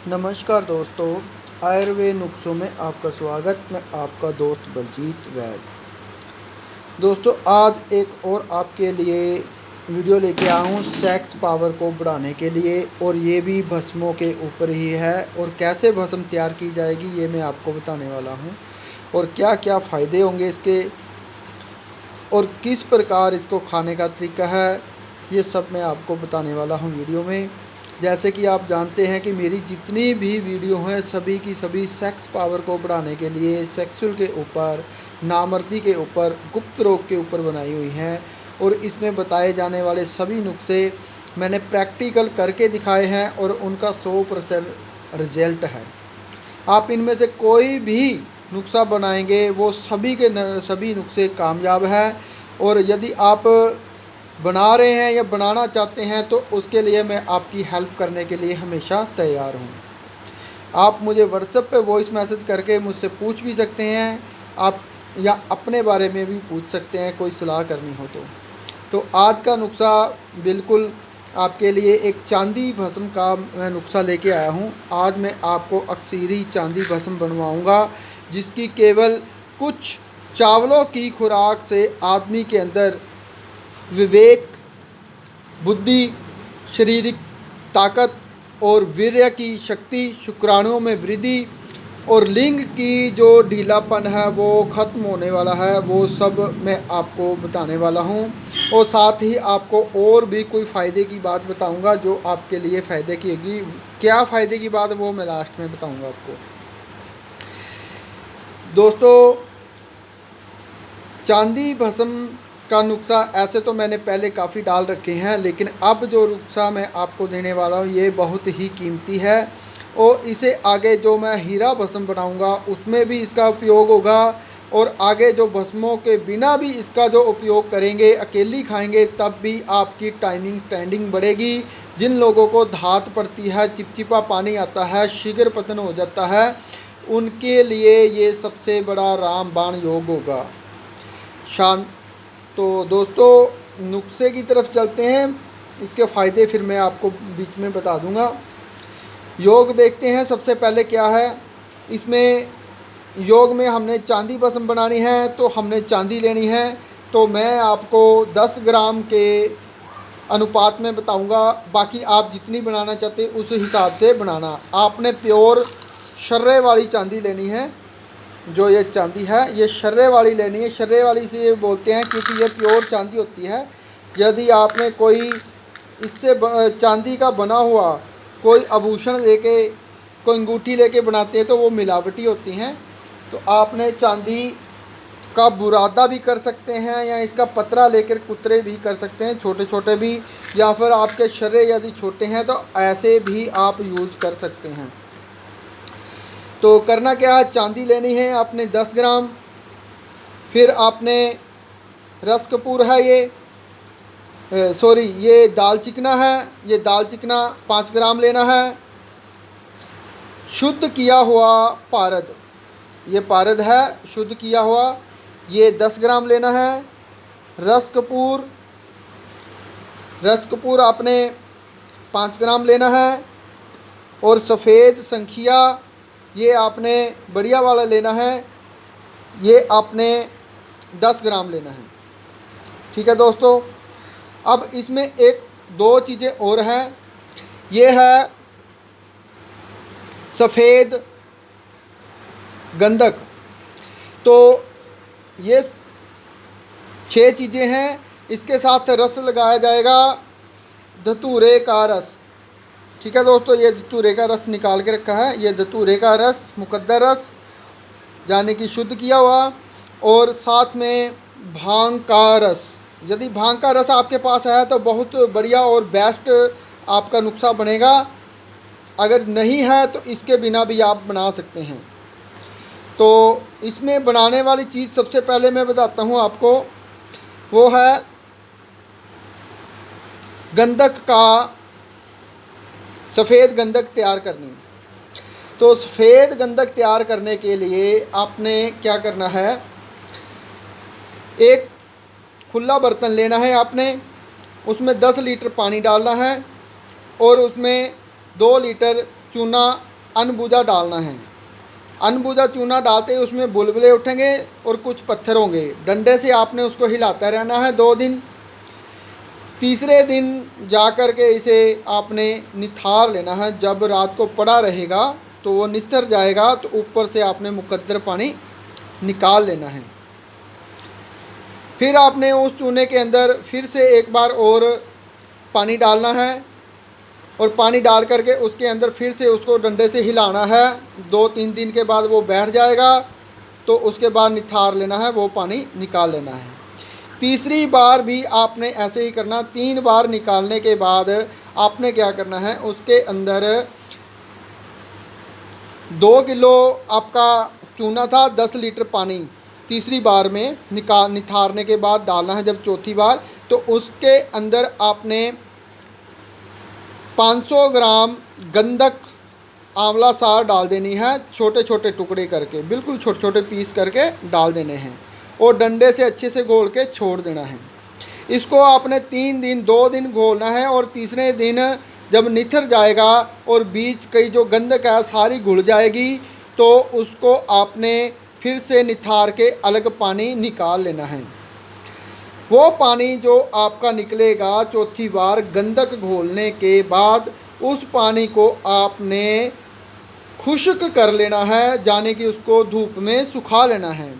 नमस्कार दोस्तों, आयुर्वेद नुस्खों में आपका स्वागत। मैं आपका दोस्त बलजीत वैद। दोस्तों, आज एक और आपके लिए वीडियो लेके आया हूँ सेक्स पावर को बढ़ाने के लिए, और ये भी भस्मों के ऊपर ही है। और कैसे भस्म तैयार की जाएगी ये मैं आपको बताने वाला हूँ, और क्या क्या फ़ायदे होंगे इसके, और किस प्रकार इसको खाने का तरीका है, ये सब मैं आपको बताने वाला हूँ वीडियो में। जैसे कि आप जानते हैं कि मेरी जितनी भी वीडियो हैं सभी की सभी सेक्स पावर को बढ़ाने के लिए, सेक्सुअल के ऊपर, नामर्दी के ऊपर, गुप्त रोग के ऊपर बनाई हुई हैं। और इसमें बताए जाने वाले सभी नुस्खे मैंने प्रैक्टिकल करके दिखाए हैं और उनका 100% रिज़ल्ट है। आप इनमें से कोई भी नुस्खा बनाएंगे वो सभी नुस्खे कामयाब है। और यदि आप बना रहे हैं या बनाना चाहते हैं तो उसके लिए मैं आपकी हेल्प करने के लिए हमेशा तैयार हूँ। आप मुझे व्हाट्सएप पे वॉइस मैसेज करके मुझसे पूछ भी सकते हैं आप, या अपने बारे में भी पूछ सकते हैं, कोई सलाह करनी हो तो आज का नुस्खा बिल्कुल आपके लिए एक चांदी भस्म का मैं नुस्खा लेके आया हूँ। आज मैं आपको अक्सीरी चांदी भस्म बनवाऊँगा, जिसकी केवल कुछ चावलों की खुराक से आदमी के अंदर विवेक, बुद्धि, शारीरिक ताकत और वीर्य की शक्ति, शुक्राणुओं में वृद्धि और लिंग की जो ढीलापन है वो ख़त्म होने वाला है। वो सब मैं आपको बताने वाला हूँ, और साथ ही आपको और भी कोई फ़ायदे की बात बताऊँगा जो आपके लिए फ़ायदे की होगी। क्या फ़ायदे की बात वो मैं लास्ट में बताऊँगा आपको। दोस्तों, चांदी भस्म का नुस्खा ऐसे तो मैंने पहले काफ़ी डाल रखे हैं, लेकिन अब जो नुस्खा मैं आपको देने वाला हूँ ये बहुत ही कीमती है। और इसे आगे जो मैं हीरा भस्म बनाऊँगा उसमें भी इसका उपयोग होगा, और आगे जो भस्मों के बिना भी इसका जो उपयोग करेंगे, अकेली खाएंगे, तब भी आपकी टाइमिंग स्टैंडिंग बढ़ेगी। जिन लोगों को धात पड़ती है, चिपचिपा पानी आता है, शीघ्र पतन हो जाता है, उनके लिए ये सबसे बड़ा रामबाण योग होगा। शांत तो दोस्तों, नुस्खे की तरफ चलते हैं। इसके फ़ायदे फिर मैं आपको बीच में बता दूंगा। योग देखते हैं सबसे पहले क्या है इसमें। योग में हमने चांदी भस्म बनानी है तो हमने चांदी लेनी है। तो मैं आपको 10 ग्राम के अनुपात में बताऊंगा, बाकी आप जितनी बनाना चाहते उस हिसाब से बनाना। आपने प्योर शर्रे वाली चांदी लेनी है। जो ये चांदी है ये शर्रे वाली लेनी है। शर्रे वाली से ये बोलते हैं क्योंकि ये प्योर चांदी होती है। यदि आपने कोई इससे चांदी का बना हुआ कोई आभूषण लेके, कोई अंगूठी लेके बनाते हैं तो वो मिलावटी होती हैं। तो आपने चांदी का बुरादा भी कर सकते हैं, या इसका पतरा लेकर कुतरे भी कर सकते हैं, छोटे छोटे भी, या फिर आपके शर्रे यदि छोटे हैं तो ऐसे भी आप यूज़ कर सकते हैं। तो करना क्या है, चांदी लेनी है आपने 10 ग्राम। फिर आपने रस कपूर है ये दाल चिकना है, ये दाल चिकना 5 ग्राम लेना है। शुद्ध किया हुआ पारद, ये पारद है शुद्ध किया हुआ, ये 10 ग्राम लेना है। रस कपूर आपने 5 ग्राम लेना है। और सफ़ेद संखिया ये आपने बढ़िया वाला लेना है, ये आपने 10 ग्राम लेना है। ठीक है दोस्तों, अब इसमें एक दो चीज़ें और हैं। ये है सफ़ेद गंधक। तो ये 6 चीज़ें हैं। इसके साथ रस लगाया जाएगा धतूरे का रस। ठीक है दोस्तों, ये धतूरे का रस निकाल के रखा है। ये धतूरे का रस, मुकद्दर रस यानी कि शुद्ध किया हुआ, और साथ में भांग का रस। यदि भांग का रस आपके पास है तो बहुत बढ़िया और बेस्ट आपका नुस्खा बनेगा। अगर नहीं है तो इसके बिना भी आप बना सकते हैं। तो इसमें बनाने वाली चीज़ सबसे पहले मैं बताता हूँ आपको, वो है गंधक का, सफ़ेद गंधक तैयार करनी। तो सफ़ेद गंधक तैयार करने के लिए आपने क्या करना है, एक खुला बर्तन लेना है आपने, उसमें 10 लीटर पानी डालना है, और उसमें 2 लीटर चूना अनबुझा डालना है। अनबुझा चूना डालते ही उसमें बुलबुले उठेंगे और कुछ पत्थर होंगे। डंडे से आपने उसको हिलाता रहना है 2 दिन। तीसरे दिन जा कर के इसे आपने निथार लेना है। जब रात को पड़ा रहेगा तो वो निथर जाएगा, तो ऊपर से आपने मुकद्दर पानी निकाल लेना है। फिर आपने उस चूने के अंदर फिर से एक बार और पानी डालना है और पानी डाल करके उसके अंदर फिर से उसको डंडे से हिलाना है। 2-3 दिन के बाद वो बैठ जाएगा, तो उसके बाद निथार लेना है, वो पानी निकाल लेना है। तीसरी बार भी आपने ऐसे ही करना। 3 बार निकालने के बाद आपने क्या करना है, उसके अंदर 2 किलो आपका चूना था, 10 लीटर पानी तीसरी बार में निथारने के बाद डालना है। जब चौथी बार, तो उसके अंदर आपने 500 ग्राम गंधक आंवला सार डाल देनी है, छोटे छोटे टुकड़े करके, बिल्कुल छोटे छोटे पीस करके डाल देने हैं और डंडे से अच्छे से घोल के छोड़ देना है। इसको आपने 3 दिन 2 दिन घोलना है और तीसरे दिन जब निथर जाएगा और बीच कई जो गंधक है सारी घुल जाएगी, तो उसको आपने फिर से निथार के अलग पानी निकाल लेना है। वो पानी जो आपका निकलेगा चौथी बार गंधक घोलने के बाद, उस पानी को आपने खुश्क कर लेना है, यानी कि उसको धूप में सुखा लेना है।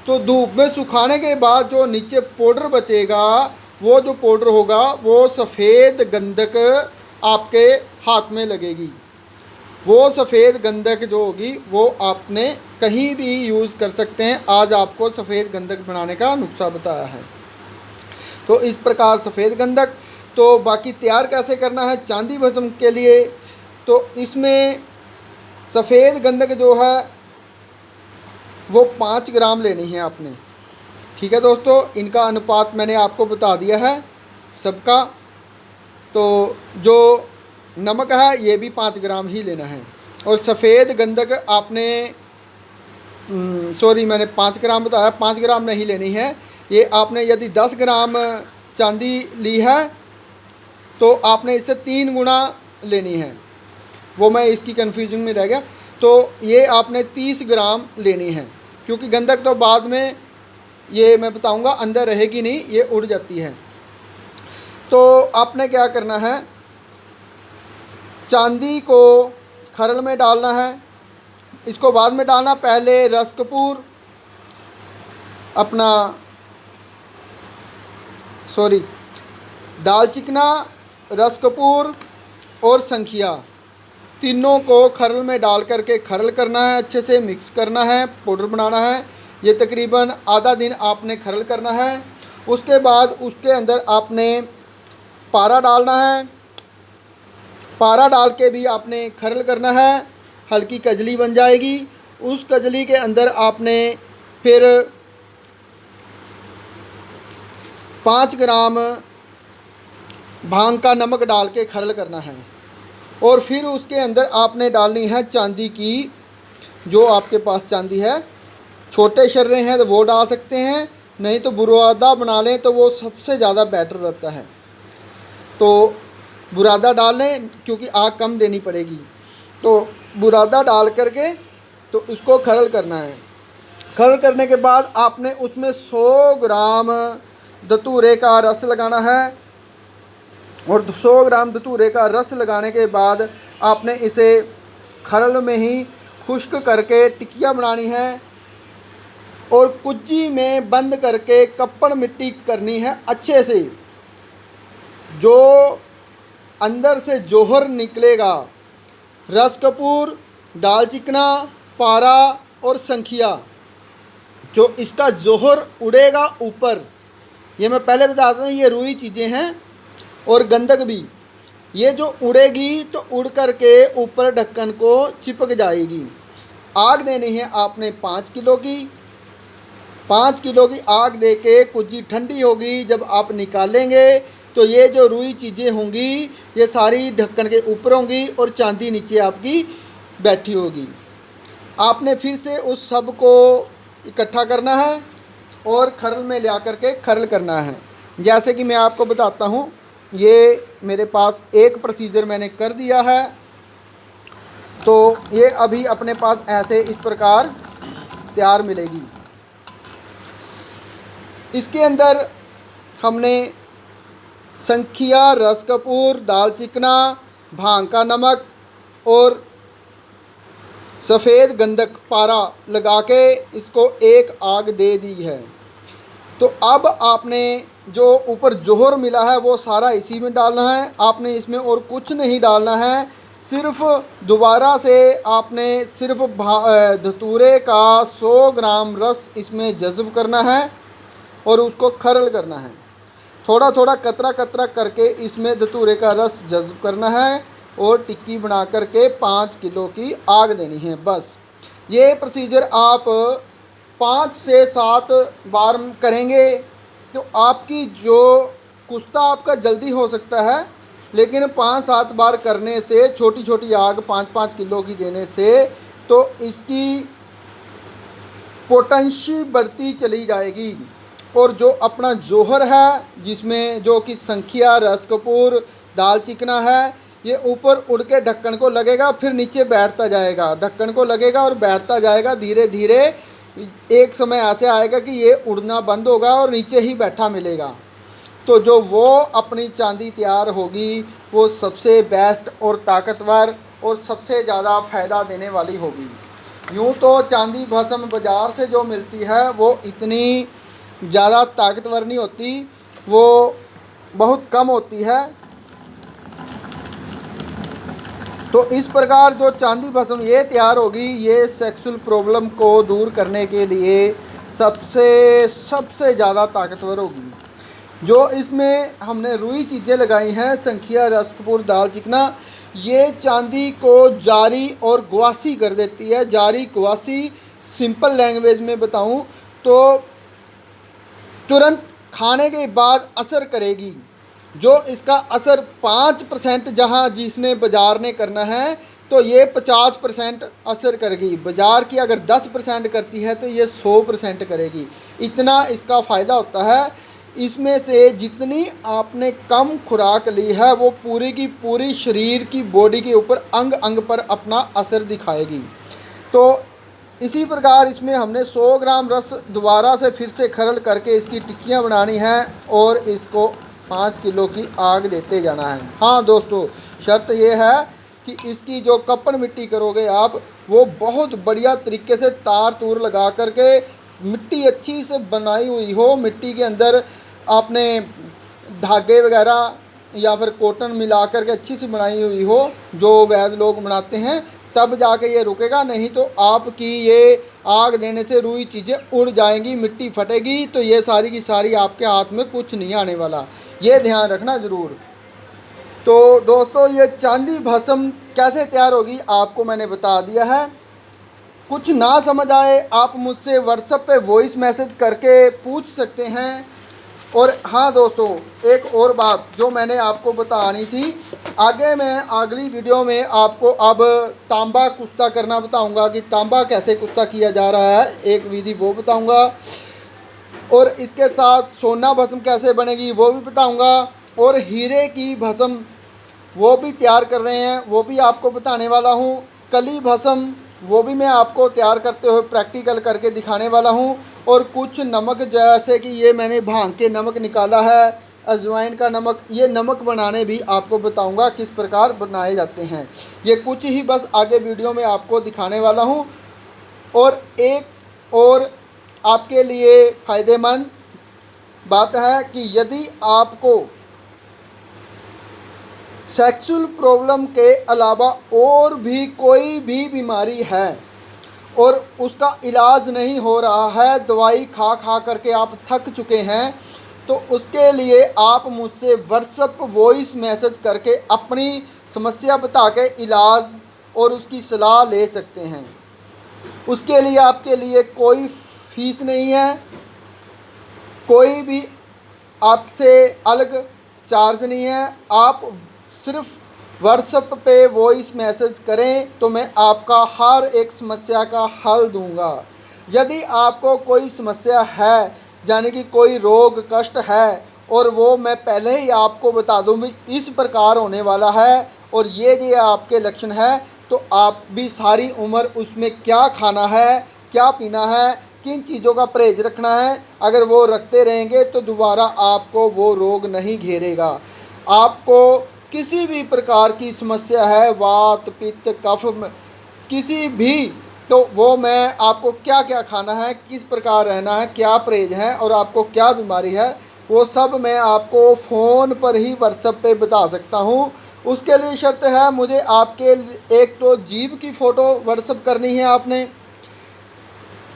तो धूप में सुखाने के बाद जो नीचे पाउडर बचेगा, वो जो पाउडर होगा वो सफ़ेद गंधक आपके हाथ में लगेगी। वो सफ़ेद गंधक जो होगी वो आपने कहीं भी यूज़ कर सकते हैं। आज आपको सफ़ेद गंधक बनाने का नुस्खा बताया है। तो इस प्रकार सफ़ेद गंधक। तो बाकी तैयार कैसे करना है चांदी भस्म के लिए, तो इसमें सफ़ेद गंधक जो है वो 5 ग्राम लेनी है आपने। ठीक है दोस्तों, इनका अनुपात मैंने आपको बता दिया है सबका। तो जो नमक है ये भी 5 ग्राम ही लेना है। और सफ़ेद गंधक आपने मैंने 5 ग्राम बताया, 5 ग्राम नहीं लेनी है। ये आपने यदि 10 ग्राम चांदी ली है तो आपने इससे 3 गुना लेनी है। वो मैं इसकी कन्फ्यूजन में रह गया। तो ये आपने 30 ग्राम लेनी है, क्योंकि गंधक तो बाद में ये मैं बताऊंगा अंदर रहेगी नहीं, ये उड़ जाती है। तो आपने क्या करना है, चांदी को खरल में डालना है, इसको बाद में डालना। पहले रस कपूर अपना दालचिकना, रस कपूर और संखिया, तीनों को खरल में डाल करके खरल करना है, अच्छे से मिक्स करना है, पाउडर बनाना है। ये तकरीबन आधा दिन आपने खरल करना है। उसके बाद उसके अंदर आपने पारा डालना है। पारा डाल के भी आपने खरल करना है, हल्की कजली बन जाएगी। उस कजली के अंदर आपने फिर 5 ग्राम भांग का नमक डाल के खरल करना है। और फिर उसके अंदर आपने डालनी है चांदी की, जो आपके पास चांदी है, छोटे शर्रे हैं तो वो डाल सकते हैं, नहीं तो बुरादा बना लें तो वो सबसे ज़्यादा बेटर रहता है। तो बुरादा डाल लें क्योंकि आग कम देनी पड़ेगी। तो बुरादा डाल करके तो उसको खरल करना है। खरल करने के बाद आपने उसमें 100 ग्राम धतूरे का रस लगाना है। और 100 ग्राम धतूरे का रस लगाने के बाद आपने इसे खरल में ही खुश्क करके टिकिया बनानी है और कुज्जी में बंद करके कप्पड़ मिट्टी करनी है अच्छे से। जो अंदर से जोहर निकलेगा, रस कपूर, दालचिकना, पारा और संखिया, जो इसका जोहर उड़ेगा ऊपर, ये मैं पहले बताता हूँ, ये रुई चीज़ें हैं। और गंधक भी, ये जो उड़ेगी तो उड़ कर के ऊपर ढक्कन को चिपक जाएगी। आग देनी है आपने 5 किलो की। 5 किलो की आग दे के कुज्जी ठंडी होगी, जब आप निकालेंगे तो ये जो रुई चीज़ें होंगी ये सारी ढक्कन के ऊपर होंगी और चांदी नीचे आपकी बैठी होगी। आपने फिर से उस सब को इकट्ठा करना है और खरल में ले आकर के खरल करना है। जैसे कि मैं आपको बताता हूँ, ये मेरे पास एक प्रोसीजर मैंने कर दिया है। तो ये अभी अपने पास ऐसे इस प्रकार तैयार मिलेगी। इसके अंदर हमने संखिया, रस कपूर, दाल चिकना, भांग का नमक और सफ़ेद गंधक पारा लगा के इसको एक आग दे दी है। तो अब आपने जो ऊपर जोहर मिला है वो सारा इसी में डालना है। आपने इसमें और कुछ नहीं डालना है। सिर्फ दोबारा से आपने सिर्फ धतूरे का 100 ग्राम रस इसमें जज़्ब करना है और उसको खरल करना है। थोड़ा थोड़ा कतरा कतरा करके इसमें धतूरे का रस जज़्ब करना है और टिक्की बना करके 5 किलो की आग देनी है। बस ये प्रोसीजर आप 5 से 7 बार करेंगे तो आपकी जो कुश्ता आपका जल्दी हो सकता है, लेकिन 5-7 बार करने से, छोटी छोटी आग 5-5 किलो की देने से, तो इसकी पोटेंशी बढ़ती चली जाएगी। और जो अपना जोहर है जिसमें जो कि संखिया, रस कपूर, दाल चिकना है, ये ऊपर उड़ के ढक्कन को लगेगा, फिर नीचे बैठता जाएगा, ढक्कन को लगेगा और बैठता जाएगा। धीरे धीरे एक समय ऐसे आएगा कि ये उड़ना बंद होगा और नीचे ही बैठा मिलेगा। तो जो वो अपनी चांदी तैयार होगी वो सबसे बेस्ट और ताकतवर और सबसे ज़्यादा फ़ायदा देने वाली होगी। यूँ तो चांदी भस्म बाज़ार से जो मिलती है वो इतनी ज़्यादा ताकतवर नहीं होती, वो बहुत कम होती है। तो इस प्रकार जो चांदी भस्म ये तैयार होगी, ये सेक्सुअल प्रॉब्लम को दूर करने के लिए सबसे ज़्यादा ताकतवर होगी। जो इसमें हमने रुई चीज़ें लगाई हैं, संखिया, रस कपूर, दाल चिकना, ये चांदी को जारी और ग्वासी कर देती है। जारी ग्वासी सिंपल लैंग्वेज में बताऊं तो तुरंत खाने के बाद असर करेगी। जो इसका असर 5% जहाँ जिसने बाज़ार ने करना है तो ये 50% असर करेगी। बाज़ार की अगर 10% करती है तो ये 100% करेगी। इतना इसका फ़ायदा होता है। इसमें से जितनी आपने कम खुराक ली है वो पूरी की पूरी शरीर की बॉडी के ऊपर अंग अंग पर अपना असर दिखाएगी। तो इसी प्रकार इसमें हमने 100 ग्राम रस दोबारा से फिर से खरल करके इसकी टिक्कियाँ बनानी हैं और इसको 5 किलो की आग देते जाना है। हाँ दोस्तों, शर्त यह है कि इसकी जो कपड़ मिट्टी करोगे आप, वो बहुत बढ़िया तरीके से तार तूर लगा करके, मिट्टी अच्छी से बनाई हुई हो, मिट्टी के अंदर आपने धागे वगैरह या फिर कॉटन मिला करके अच्छी सी बनाई हुई हो, जो वैद लोग बनाते हैं, तब जाके ये रुकेगा। नहीं तो आपकी ये आग देने से रुई चीज़ें उड़ जाएंगी, मिट्टी फटेगी, तो ये सारी की सारी आपके हाथ में कुछ नहीं आने वाला। ये ध्यान रखना ज़रूर। तो दोस्तों, ये चांदी भस्म कैसे तैयार होगी आपको मैंने बता दिया है। कुछ ना समझ आए आप मुझसे व्हाट्सएप पे वॉइस मैसेज करके पूछ सकते हैं। और हाँ दोस्तों, एक और बात जो मैंने आपको बतानी थी, आगे मैं अगली वीडियो में आपको अब तांबा कुश्ता करना बताऊंगा कि तांबा कैसे कुश्ता किया जा रहा है, एक विधि वो बताऊंगा। और इसके साथ सोना भस्म कैसे बनेगी वो भी बताऊंगा। और हीरे की भस्म वो भी तैयार कर रहे हैं, वो भी आपको बताने वाला हूँ। कली भस्म वो भी मैं आपको तैयार करते हुए प्रैक्टिकल करके दिखाने वाला हूँ। और कुछ नमक, जैसे कि ये मैंने भांग के नमक निकाला है, अजवाइन का नमक, ये नमक बनाने भी आपको बताऊंगा किस प्रकार बनाए जाते हैं। ये कुछ ही बस आगे वीडियो में आपको दिखाने वाला हूँ। और एक और आपके लिए फ़ायदेमंद बात है कि यदि आपको सेक्सुअल प्रॉब्लम के अलावा और भी कोई भी बीमारी है और उसका इलाज नहीं हो रहा है, दवाई खा खा करके आप थक चुके हैं, तो उसके लिए आप मुझसे व्हाट्सएप वॉइस मैसेज करके अपनी समस्या बता के इलाज और उसकी सलाह ले सकते हैं। उसके लिए आपके लिए कोई फीस नहीं है, कोई भी आपसे अलग चार्ज नहीं है। आप सिर्फ व्हाट्सएप पे वॉइस मैसेज करें तो मैं आपका हर एक समस्या का हल दूंगा। यदि आपको कोई समस्या है, यानी कि कोई रोग कष्ट है, और वो मैं पहले ही आपको बता दूं भी इस प्रकार होने वाला है और ये आपके लक्षण है, तो आप भी सारी उम्र उसमें क्या खाना है, क्या पीना है, किन चीज़ों का परहेज रखना है, अगर वो रखते रहेंगे तो दोबारा आपको वो रोग नहीं घेरेगा। आपको किसी भी प्रकार की समस्या है, वात पित्त कफ किसी भी, तो वो मैं आपको क्या क्या खाना है, किस प्रकार रहना है, क्या परहेज है और आपको क्या बीमारी है, वो सब मैं आपको फ़ोन पर ही व्हाट्सएप पे बता सकता हूँ। उसके लिए शर्त है, मुझे आपके एक तो जीभ की फ़ोटो व्हाट्सएप करनी है आपने,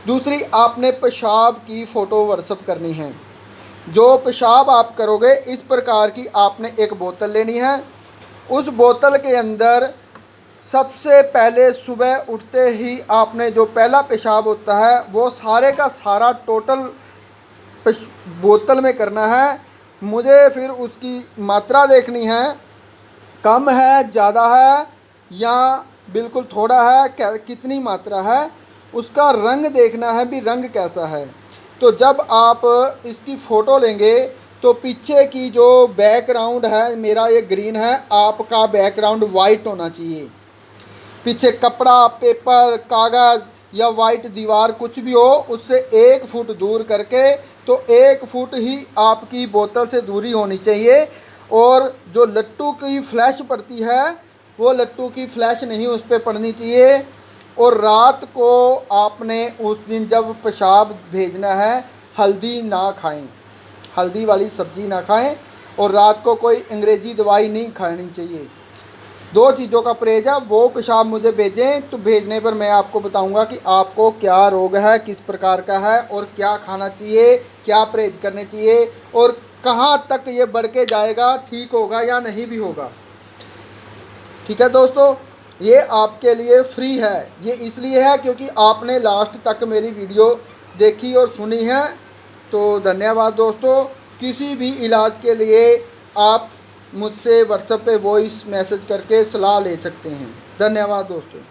दूसरी आपने पेशाब की फ़ोटो व्हाट्सएप करनी है। जो पेशाब आप करोगे इस प्रकार की आपने एक बोतल लेनी है। उस बोतल के अंदर सबसे पहले सुबह उठते ही आपने जो पहला पेशाब होता है वो सारे का सारा टोटल बोतल में करना है। मुझे फिर उसकी मात्रा देखनी है, कम है, ज़्यादा है या बिल्कुल थोड़ा है, कितनी मात्रा है। उसका रंग देखना है भी, रंग कैसा है। तो जब आप इसकी फ़ोटो लेंगे तो पीछे की जो बैकग्राउंड है, मेरा ये ग्रीन है, आपका बैकग्राउंड वाइट होना चाहिए। पीछे कपड़ा, पेपर, कागज़ या वाइट दीवार कुछ भी हो, उससे 1 फुट दूर करके, तो 1 फुट ही आपकी बोतल से दूरी होनी चाहिए। और जो लट्टू की फ्लैश पड़ती है वो लट्टू की फ्लैश नहीं उस पर पड़नी चाहिए। और रात को आपने उस दिन जब पेशाब भेजना है, हल्दी ना खाएं, हल्दी वाली सब्ज़ी ना खाएं और रात को कोई अंग्रेज़ी दवाई नहीं खानी चाहिए। 2 चीज़ों का परहेज है। वो पेशाब मुझे भेजें तो भेजने पर मैं आपको बताऊंगा कि आपको क्या रोग है, किस प्रकार का है और क्या खाना चाहिए, क्या परहेज करने चाहिए और कहाँ तक ये बढ़ के जाएगा, ठीक होगा या नहीं भी होगा। ठीक है दोस्तों, ये आपके लिए फ्री है। ये इसलिए है क्योंकि आपने लास्ट तक मेरी वीडियो देखी और सुनी है। तो धन्यवाद दोस्तों। किसी भी इलाज के लिए आप मुझसे व्हाट्सएप पे वॉइस मैसेज करके सलाह ले सकते हैं। धन्यवाद दोस्तों।